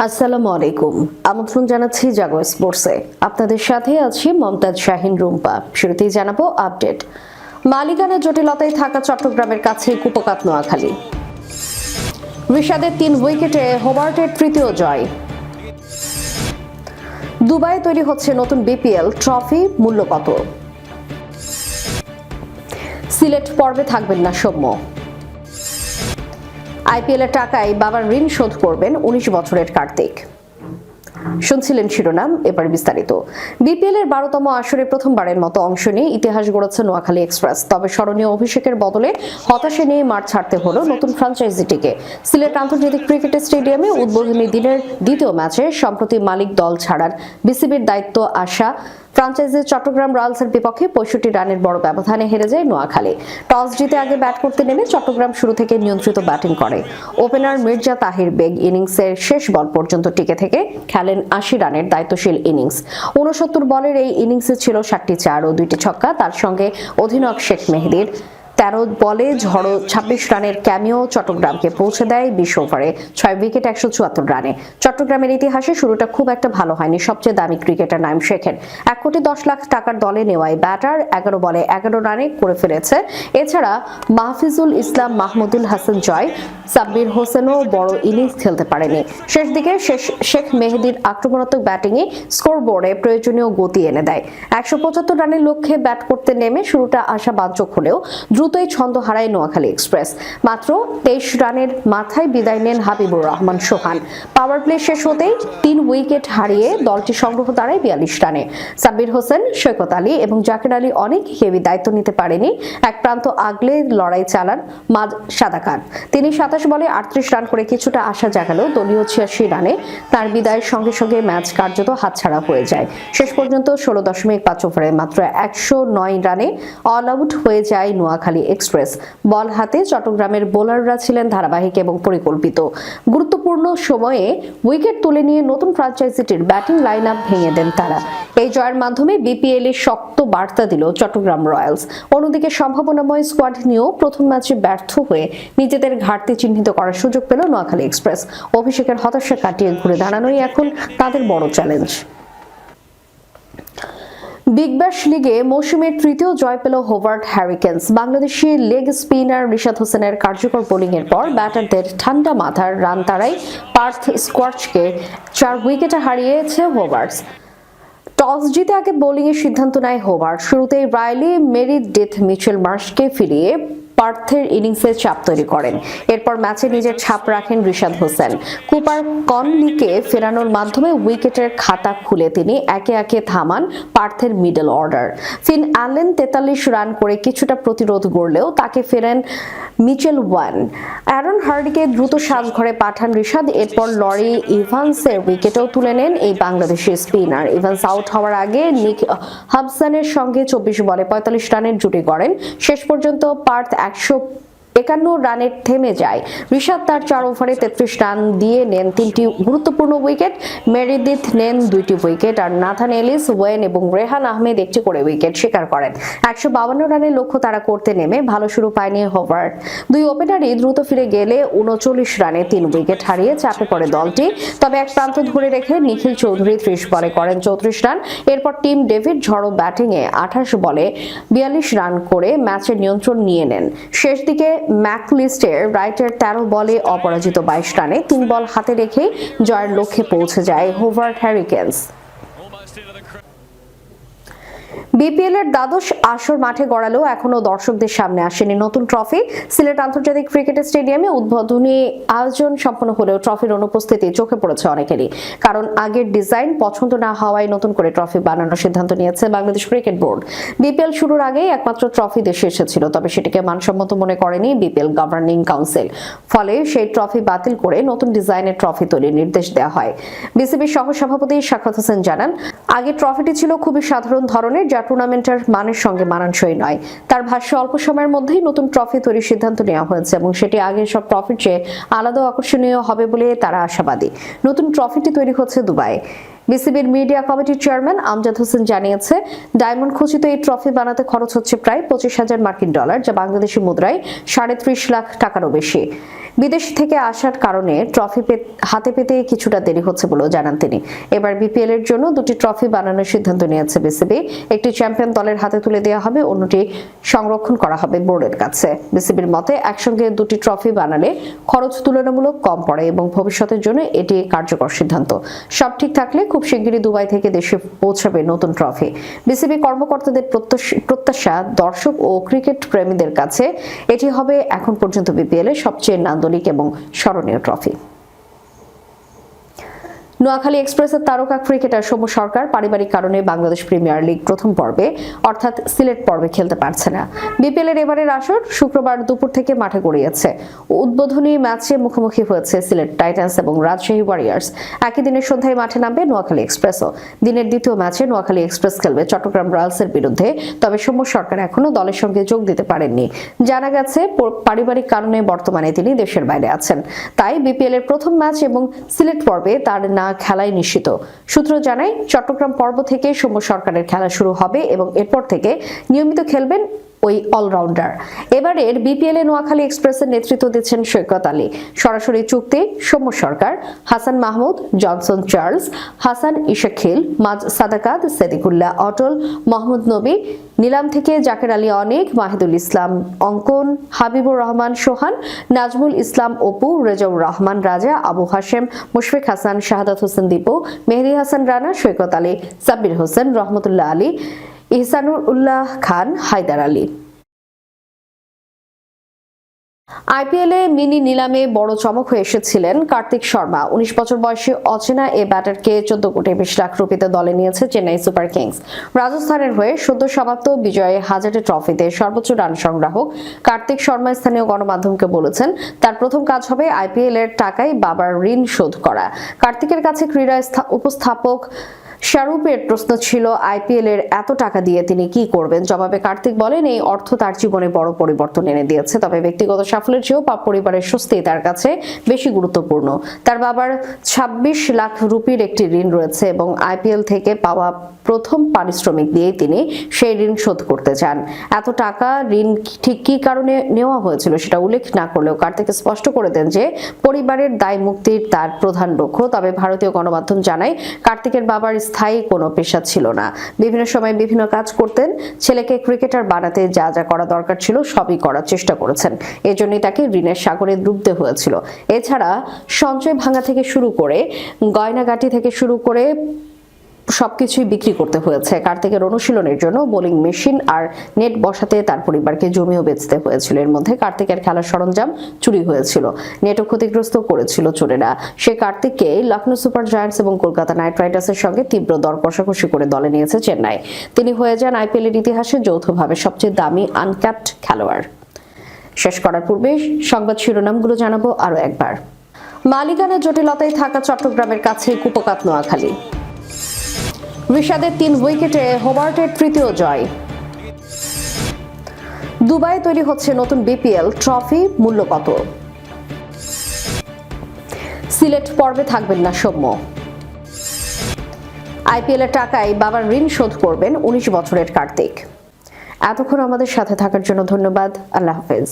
আসসালামু আলাইকুম। আমন্ত্রণ জানাচ্ছি জাগো স্পোর্টসে। আপনাদের সাথে আছি মমতাজ শাহিন রুম্পা। শুরুতেই জানাবো আপডেট। মালিকানা জটিলতায় থাকা চট্টগ্রামের কাছে কুপকাত নোয়াখালী। রিশাদের 3 উইকেটে হোবার্টের তৃতীয় জয়। দুবাইয়ে তৈরি হচ্ছে নতুন বিপিএল ট্রফি, মূল্য কত? সিলেট পর্বে থাকবেন না সৌম্য। আইপিএল এর টাকায় বাবার ঋণ শোধ করবেন 19 বছরের কার্তিক। শুনছিলেন শিরোনাম, এবার বিস্তারিত। বিপিএল এর 12তম আসরে প্রথমবারের মতো অংশ নিয়ে ইতিহাস গড়েছে নোয়াখালী এক্সপ্রেস। তবে স্মরণীয় অভিষেকের বদলে হতাশা নিয়ে মাঠ ছাড়তে হলো নতুন ফ্র্যাঞ্চাইজিটিকে। সিলেট আন্তর্জাতিক ক্রিকেট স্টেডিয়ামে উদ্বোধনী দিনের দ্বিতীয় ম্যাচে সম্প্রতি মালিক দল ছাড়ার বিসিবির দায়িত্ব আসা ফ্র্যাঞ্চাইজি চট্টগ্রাম রয়্যালসের বিপক্ষে 65 রানের বড় ব্যবধানে হেরে যায় নোয়াখালী। টস জিতে আগে ব্যাট করতে নেমে চট্টগ্রাম শুরু থেকে নিয়ন্ত্রিত ব্যাটিং করে। ওপেনার মির্জা তাহির বেগ ইনিংসের শেষ বল পর্যন্ত টিকে থেকে খেলেন 80 রানের দায়িত্বশীল ইনিংস। 69 বলের এই ইনিংসে ছিল 7টি 4 ও 2টি ছক্কা। তার সঙ্গে অধিনায়ক শেখ মেহেদীর 13 বলে ঝড়ো 26 রানের ক্যামিও চট্টগ্রামকে পৌঁছে দেয় 20 ওভারে 6 উইকেট 174 রানে। চট্টগ্রামের ইতিহাসে শুরুটা খুব একটা ভালো হয়নি সবচেয়ে দামি ক্রিকেটার নাইম শেখের। 1,10,00,000 টাকার দলে নেওয়ায় ব্যাটার 11 বলে 11 রানে করে ফেলেছে। এছাড়া মাহফিজুল ইসলাম, মাহমুদুল হাসান জয়, সাব্বির হোসেনও বড় ইনিংস খেলতে পারেনি। শেষ দিকে শেখ মেহেদীর আক্রমণাত্মক ব্যাটিংয়ে স্কোরবোর্ডে প্রয়োজনীয় গতি এনে দেয়। 175 রানের লক্ষ্যে ব্যাট করতে নেমে শুরুটা আশাবাঞ্ছক হলেও দ্রুতই ছন্দ হারায় নোয়াখালী এক্সপ্রেস। মাত্র 23 রানের মাথায় বিদায় নেন হাবিবুর রহমান সোহান। পাওয়ার প্লে শেষ হতেই 3 উইকেট হারিয়ে দলটি সংগ্রহ দাঁড়ায় 42 রানে। সাব্বির হোসেন, সৈকত আলী এবং জাকির আলী অনেক হেভি দায়িত্ব নিতে পারেনি। এক প্রান্ত আগলে লড়াই চালান সাদাকাত। তিনি 27 বলে 38 রান করে কিছুটা আশা জাগালেও দলীয় 86 রানে তার বিদায়ের সঙ্গে সঙ্গে ম্যাচ কার্যত হাতছাড়া হয়ে যায়। শেষ পর্যন্ত 16.5 ওভারে মাত্র 109 রানে অল আউট হয়ে যায় নোয়াখালী এক্সপ্রেস। বল হাতে চট্টগ্রামের বোলাররা ছিলেন ধারাবাহিক এবং পরিকল্পিত। গুরুত্বপূর্ণ সময়ে উইকেট তুলে নিয়ে নতুন ফ্র্যাঞ্চাইজিটির ব্যাটিং লাইন আপ ভেঙে দেন তারা। এই জয়ের মাধ্যমে বিপিএল এ শক্ত বার্তা দিল চট্টগ্রাম রয়্যালস। অন্যদিকে সম্ভাবনাময় স্কোয়াড নিয়েও প্রথম ম্যাচে ব্যর্থ হয়ে নিজেদের ঘাটতি চিহ্নিত করার সুযোগ পেল নোয়াখালী এক্সপ্রেস। অভিষেকের হতাশা কাটিয়ে ঘুরে দাঁড়ানোই এখন তাদের বড় চ্যালেঞ্জ। বিগ ব্যাশ লিগে মৌসুমের তৃতীয় জয় পেল Hobart Hurricanes. Bangladeshi leg spinner Rishad হোসেনের কার্যকর বোলিংয়ের পর ব্যাটারদের ঠান্ডা মাথার রান তাড়াই পার্থ স্কোয়াচকে 4 উইকেটে হারিয়েছে হোভার্টস। টস জিতে আগে বোলিংয়ের সিদ্ধান্ত নেয় হোভার্ট। শুরুতেই রাইলি মেরিডিথ মিচেল মার্শকে ফিরিয়ে পার্থের ইনিংসে চাপ তৈরি করেন। এরপর ম্যাচে নিজের ছাপ রাখেন রিশাদ হোসেন। কুপার কনলিকে ফেরানোর মাধ্যমে উইকেটের খাতা খুলে তিনি একে একে থামান পার্থের middle order. Finn Allen 43 run করে কিছুটা প্রতিরোধ গড়লেও তাকে ফেরেন মিচেল ওয়ান। অ্যারন হার্ডিকে দ্রুত সাজঘরে পাঠান রিশাদ। এরপর লরি ইভান্সের উইকেটও তুলে নেন এই বাংলাদেশি স্পিনার। ইভান্স আউট হওয়ার আগে নিক হাবসনের সঙ্গে 24 বলে 45 রানের জুটি গড়েন। শেষ পর্যন্ত পার্থ 151 রানে থেমে যায়। রিশাদ তার 4 ওভারে 33 রান দিয়ে নেন 3টি গুরুত্বপূর্ণ উইকেট। মেরিডিথ নেন 2টি উইকেট আর নাথান এলিস, ওয়েন এবং রেহান আহমেদ 1টি করে উইকেট শিকার করেন। 152 রানের লক্ষ্য তারা করতে নেমে ভালো শুরু পায়নি হোভার্ট। 2 ওপেনারই দ্রুত ফিরে গেলে 39 রানে 3 উইকেট হারিয়ে চাপে পড়ে দলটি। তবে এক প্রান্ত ধরে রেখে নিখিল চৌধুরী 30 বলে করেন 34 রান। এরপর টিম ডেভিড ঝড়ো ব্যাটিংয়ে 28 বলে 42 রান করে ম্যাচের নিয়ন্ত্রণ নিয়ে নেন। শেষ দিকে ম্যাকলিস্টের রাইটের 13 বলে অপরাজিত 22 রানে 3 বল হাতে রেখে জয়ের লক্ষ্যে পৌঁছে যায় হোভার্ট হ্যারিকেন্স। বিপিএল এর দ্বাদশ আসর মাঠে গড়ালেও এখনো দর্শকদের সামনে আসেনি নতুন ট্রফি। সিলেট আন্তর্জাতিক ক্রিকেট স্টেডিয়ামে উদ্বোধনী আয়োজন সম্পন্ন হলেও ট্রফির অনুপস্থিতি চোখে পড়েছে অনেকেরই। কারণ আগের ডিজাইন পছন্দ না হওয়ায় নতুন করে ট্রফি বানানোর সিদ্ধান্ত নিয়েছে বাংলাদেশ ক্রিকেট বোর্ড। বিপিএল শুরুর আগেই একমাত্র ট্রফি দেশে এসেছিল, তবে সেটিকে মানসম্মত মনে করেনি বিপিএল গভর্নিং কাউন্সিল। ফলে সেই ট্রফি বাতিল করে নতুন ডিজাইনের ট্রফি তৈরির নির্দেশ দেওয়া হয়। বিসিবির সহসভাপতি শাখাত হোসেন জানান, আগে ট্রফিটি ছিল খুবই সাধারণ ধরনের, যা টুর্নামেন্টের মানের সঙ্গে মানানসই নয়। তার ভাষ্য, অল্প সময়ের মধ্যেই নতুন ট্রফি তৈরির সিদ্ধান্ত নেওয়া হয়েছে এবং সেটি আগের সব ট্রফির চেয়ে আলাদা আকর্ষণীয় হবে বলে তারা আশাবাদী। নতুন ট্রফিটি তৈরি হচ্ছে দুবাই। বিসিবির মিডিয়া কমিটির চেয়ারম্যান আমজাদ হোসেন জানিয়েছে, ডায়মন্ড খচিত এই ট্রফি বানাতে খরচ হচ্ছে প্রায় 25,000 মার্কিন ডলার, যা বাংলাদেশি মুদ্রায় 30.5 লাখ টাকারও বেশি। বিদেশ থেকে আসার কারণে ট্রফি হাতে পেতে কিছুটা দেরি হচ্ছে বলেও জানান তিনি। এবার বিপিএল এর জন্য দুটি ট্রফি বানানোর সিদ্ধান্ত নিয়েছে বিসিবি। একটি চ্যাম্পিয়ন দলের হাতে তুলে দেওয়া হবে, অন্যটি সংরক্ষণ করা হবে বোর্ডের কাছে। বিসিবির মতে একসঙ্গে দুটি ট্রফি বানালে খরচ তুলনামূলক কম পড়ে এবং ভবিষ্যতের জন্য এটি কার্যকর সিদ্ধান্ত। সব ঠিক থাকলে খুব শিগগিরই দুবাই থেকে দেশে পৌঁছাবে নতুন ট্রফি। বিসিবি কর্মকর্তাদের প্রত্যাশা, দর্শক ও ক্রিকেট প্রেমীদের কাছে এটি হবে এখন পর্যন্ত বিপিএল এর সবচেয়ে নান্দনিক এবং স্মরণীয় ট্রফি। নোয়াখালী এক্সপ্রেসের তারকা ক্রিকেটার সৌম্য সরকার পারিবারিক কারণে বাংলাদেশ প্রিমিয়ার লিগ প্রথম পর্বে অর্থাৎ সিলেট পর্বে খেলতে পারছে না। বিপিএল এর এবারের আসর শুক্রবার দুপুর থেকে মাঠে গড়িয়েছে। উদ্বোধনী ম্যাচে মুখোমুখি হয়েছে সিলেট টাইটান্স এবং রাজশাহী ওয়ারিয়র্স। একই দিনের সন্ধ্যায় মাঠে নামবে নোয়াখালী এক্সপ্রেসও। দিনের দ্বিতীয় ম্যাচে নোয়াখালী এক্সপ্রেস খেলবে চট্টগ্রাম রয়্যালসের বিরুদ্ধে। তবে সৌম্য সরকার এখনো দলের সঙ্গে যোগ দিতে পারেননি। জানা গেছে, পারিবারিক কারণে বর্তমানে তিনি দেশের বাইরে আছেন। তাই বিপিএল এর প্রথম ম্যাচ এবং সিলেট পর্বে তার না খেলাই নিশ্চিত। সূত্র জানায়, চট্টগ্রাম পর্ব থেকে সৌম্য সরকারের খেলা শুরু হবে এবং এরপর থেকে নিয়মিত খেলবেন ওই অলরাউন্ডার। এবারের বিপিএল এ নোয়াখালী এক্সপ্রেসের নেতৃত্ব দিচ্ছেন সৈকত আলী। সরাসরি চুক্তি সৌম্য সরকার, হাসান মাহমুদ, জনসন চার্লস, হাসান ইশাখিল, মাজ সাদাকাত, সেদিকুল্লাহ অটল, মোহাম্মদ নবী। নিলাম থেকে জাকের আলী অনেক, মাহিদুল ইসলাম অঙ্কন, হাবিবুর রহমান সোহান, নাজমুল ইসলাম অপু, রেজাউর রহমান রাজা, আবু হাশেম, মুশফিক হাসান, শাহাদাত হোসেন দীপু, মেহেদী হাসান রানা, সৈকত আলী, সাব্বির হোসেন, রহমতুল্লাহ আলী, ইহসানুর উল্লাহ খান, হায়দার আলী। আইপিএলে মিনি নিলামে বড় চমক হয়ে এসেছিলেন কার্তিক শর্মা। 19 বছর বয়সী অচেনা এ ব্যাটারকে 14,20,00,000 রুপিতে দলে নিয়েছে চেন্নাই সুপার কিংস। রাজস্থানের হয়ে সদ্য সমাপ্ত বিজয়ে হাজারে ট্রফিতে সর্বোচ্চ রান সংগ্রাহক কার্তিক শর্মা স্থানীয় গণমাধ্যমকে বলেছেন, তার প্রথম কাজ হবে আইপিএল এর টাকায় বাবার ঋণ শোধ করা। কার্তিকের কাছে ক্রীড়া উপস্থাপক শাহরুপের প্রশ্ন ছিল, আইপিএল এর এত টাকা দিয়ে তিনি কি করবেন? জবাবে কার্তিক বলেন, এই অর্থ তার জীবনে বড় পরিবর্তন এনে দিয়েছে। তবে ব্যক্তিগত সাফল্যের চেয়েও পরিবারের স্বস্তি তার কাছে বেশি গুরুত্বপূর্ণ। তার বাবার 26 লাখ রুপির একটি ঋণ রয়েছে এবং আইপিএল থেকে পাওয়া প্রথম পারিশ্রমিক দিয়ে তিনি সেই ঋণ শোধ করতে চান। এত টাকা ঋণ ঠিক কি কারণে নেওয়া হয়েছিল সেটা উল্লেখ না করলেও কার্তিক স্পষ্ট করে দেন যে পরিবারের দায় মুক্তির তার প্রধান লক্ষ্য। তবে ভারতীয় গণমাধ্যম জানায়, কার্তিকের বাবার স্থায়ী কোনো পেশা ছিল না। বিভিন্ন সময় বিভিন্ন কাজ করতেন। ছেলেকে ক্রিকেটার বানাতে যা যা করা দরকার ছিল সবই করার চেষ্টা করেছেন। এজন্যই তাকে ঋণের সাগরে ডুবতে হয়েছিল। এছাড়া সঞ্চয় ভাঙা থেকে শুরু করে গয়নাগাটি থেকে শুরু করে সবকিছুই বিক্রি করতে হয়েছে। কার্তিকের অনুশীলনের জন্য বোলিং মেশিন আর নেট বসাতে তার পরিবারকে জমিও বেচতে হয়েছিল। এর মধ্যে কার্তিকের খেলার সরঞ্জাম চুরি হয়েছিল, নেটও ক্ষতিগ্রস্ত করেছিল চোরেরা। সে কার্তিককে লখনৌ সুপার জায়ান্টস এবং কলকাতা নাইট রাইডার্সের সঙ্গে তীব্র দর কষাকষি করে দলে নিয়েছে চেন্নাই। তিনি হয়ে যান আইপিএল এর ইতিহাসে যৌথভাবে সবচেয়ে দামি আনক্যাপড খেলোয়াড়। শেষ করার পূর্বে সংবাদ শিরোনামগুলো জানাবো আরো একবার। মালিকানা জটিলতায় থাকা চট্টগ্রামের কাছে কুপকাত নোয়াখালী। রিশাদের 3 উইকেটে হোবার্টের তৃতীয় জয়। দুবাইয়ে তৈরি হচ্ছে নতুন বিপিএল ট্রফি, মূল্য কত? সিলেট পর্বে থাকবেন না সৌম্য। আইপিএল এর টাকায় বাবার ঋণ শোধ করবেন 19 বছরের কার্তিক। এতক্ষণ আমাদের সাথে থাকার জন্য ধন্যবাদ। আল্লাহ হাফেজ।